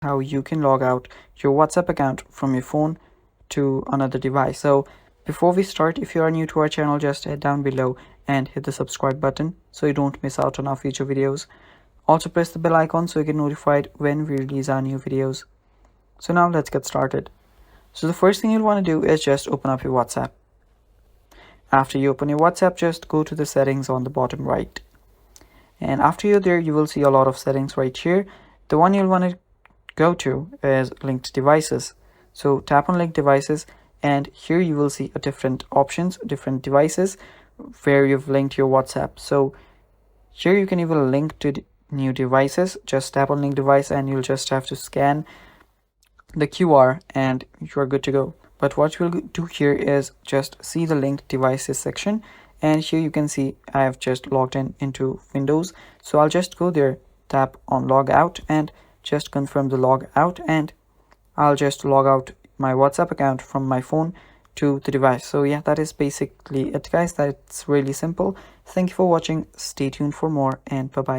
how you can log out your WhatsApp account from your phone to another device. So before we start, if you are new to our channel, just head down below and hit the subscribe button so you don't miss out on our future videos. Also press the bell icon so you get notified when we release our new videos. So now let's get started. So the first thing you'll want to do is just open up your WhatsApp. After you open your WhatsApp, just go to the settings on the bottom right. And after you're there, you will see a lot of settings right here. The one you'll want to go to is linked devices. So tap on linked devices, and here you will see a different options, different devices where you've linked your WhatsApp. So here you can even link to new devices. Just tap on link device and you'll just have to scan the QR and you're good to go. But what we'll do here is just see the linked devices section, and here you can see I have just logged into Windows. So I'll just go there, tap on log out and just confirm the log out, and I'll just log out my WhatsApp account from my phone to the device. So yeah, that is basically it, guys. That's really simple. Thank you for watching. Stay tuned for more, and bye bye.